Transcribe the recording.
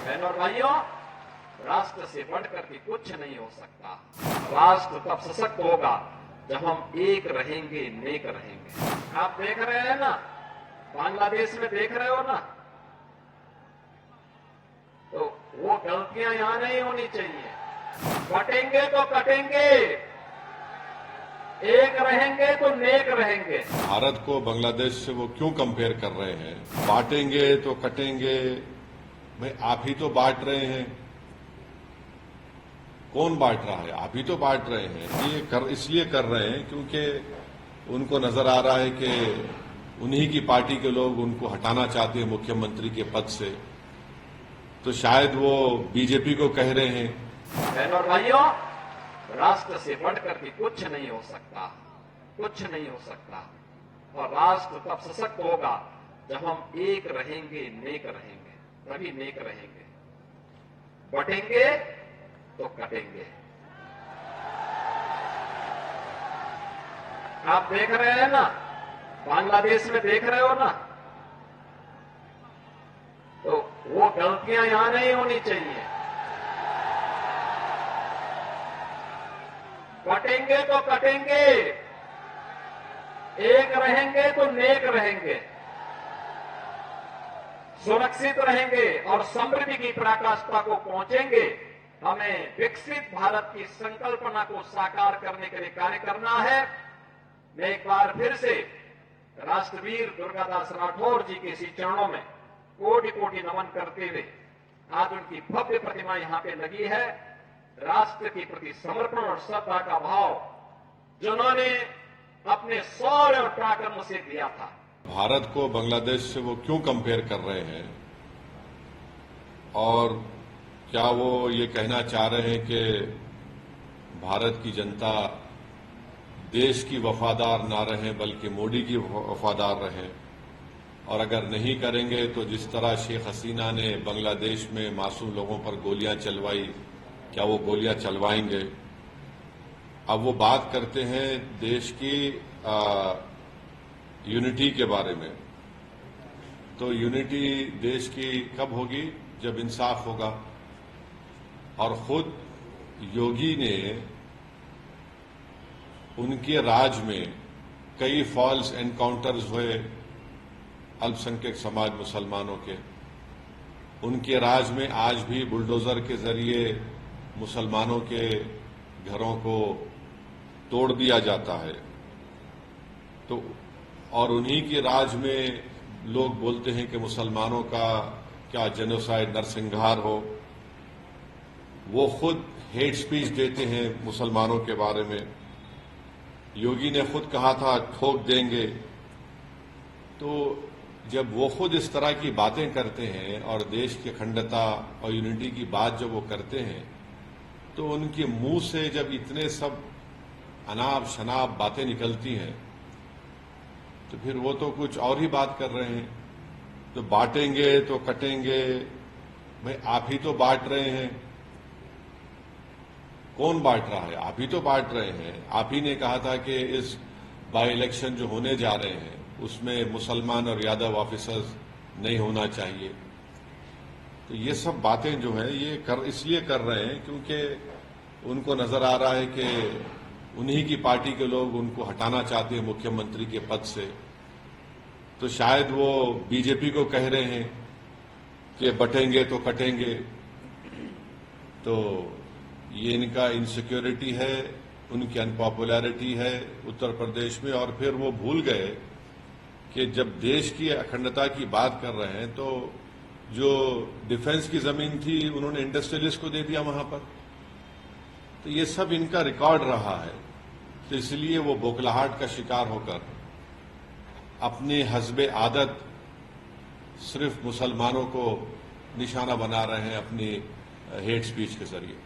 बहनों और भाइयों, राष्ट्र से बढ़कर के कुछ नहीं हो सकता। राष्ट्र तब सशक्त होगा जब हम एक रहेंगे, नेक रहेंगे। आप देख रहे हैं ना, बांग्लादेश में देख रहे हो ना, तो वो गलतियां यहां नहीं होनी चाहिए। बटेंगे तो कटेंगे, एक रहेंगे तो नेक रहेंगे। भारत को बांग्लादेश से वो क्यों कंपेयर कर रहे हैं? बांटेंगे तो कटेंगे। भाई आप ही तो बांट रहे हैं। कौन बांट रहा है? आप ही तो बांट रहे हैं। ये इसलिए कर रहे हैं क्योंकि उनको नजर आ रहा है कि उन्हीं की पार्टी के लोग उनको हटाना चाहते हैं मुख्यमंत्री के पद से, तो शायद वो बीजेपी को कह रहे हैं। बहनों और भाइयों, राष्ट्र से बढ़कर के कुछ नहीं हो सकता, कुछ नहीं हो सकता। और राष्ट्र तब सशक्त होगा जब हम एक रहेंगे, नेक रहेंगे, तभी नेक रहेंगे। बटेंगे तो कटेंगे। आप देख रहे हैं ना, बांग्लादेश में देख रहे हो ना, तो वो गलतियां यहां नहीं होनी चाहिए। बटेंगे तो कटेंगे, एक रहेंगे तो नेक रहेंगे, सुरक्षित रहेंगे और समृद्धि की पराकाष्ठा को पहुंचेंगे। हमें विकसित भारत की संकल्पना को साकार करने के लिए कार्य करना है। मैं एक बार फिर से राष्ट्रवीर दुर्गादास राठौर जी के इसी चरणों में कोटि कोटि नमन करते हुए, आज उनकी भव्य प्रतिमा यहां पे लगी है। राष्ट्र के प्रति समर्पण और श्रद्धा का भाव जिन्होंने अपने शौर्य और पराक्रम से दिया था। भारत को बांग्लादेश से वो क्यों कंपेयर कर रहे हैं? और क्या वो ये कहना चाह रहे हैं कि भारत की जनता देश की वफादार ना रहे बल्कि मोदी की वफादार रहे? और अगर नहीं करेंगे तो जिस तरह शेख हसीना ने बांग्लादेश में मासूम लोगों पर गोलियां चलवाई, क्या वो गोलियां चलवाएंगे? अब वो बात करते हैं देश की यूनिटी के बारे में। तो यूनिटी देश की कब होगी? जब इंसाफ होगा। और खुद योगी ने उनके राज में कई फॉल्स एनकाउंटर्स हुए अल्पसंख्यक समाज मुसलमानों के। उनके राज में आज भी बुलडोजर के जरिए मुसलमानों के घरों को तोड़ दिया जाता है। तो और उन्हीं के राज में लोग बोलते हैं कि मुसलमानों का क्या जेनोसाइड, नरसंहार हो। वो खुद हेट स्पीच देते हैं मुसलमानों के बारे में। योगी ने खुद कहा था ठोक देंगे। तो जब वो खुद इस तरह की बातें करते हैं और देश की अखंडता और यूनिटी की बात जब वो करते हैं, तो उनके मुंह से जब इतने सब अनाप शनाप बातें निकलती हैं, तो फिर वो तो कुछ और ही बात कर रहे हैं। तो बांटेंगे तो कटेंगे। भाई आप ही तो बांट रहे हैं। कौन बांट रहा है? आप ही तो बांट रहे हैं। आप ही ने कहा था कि इस बाई इलेक्शन जो होने जा रहे हैं उसमें मुसलमान और यादव ऑफिसर्स नहीं होना चाहिए। तो ये सब बातें जो है ये इसलिए कर रहे हैं क्योंकि उनको नजर आ रहा है कि उन्हीं की पार्टी के लोग उनको हटाना चाहते हैं मुख्यमंत्री के पद से, तो शायद वो बीजेपी को कह रहे हैं कि बटेंगे तो कटेंगे। तो ये इनका इनसिक्योरिटी है, उनकी अनपॉपुलैरिटी है उत्तर प्रदेश में। और फिर वो भूल गए कि जब देश की अखंडता की बात कर रहे हैं तो जो डिफेंस की जमीन थी उन्होंने इंडस्ट्रियलिस्ट को दे दिया वहां पर। तो ये सब इनका रिकॉर्ड रहा है। तो इसलिए वो बौखलाहट का शिकार होकर अपने हस्बे आदत सिर्फ मुसलमानों को निशाना बना रहे हैं अपनी हेट स्पीच के जरिए।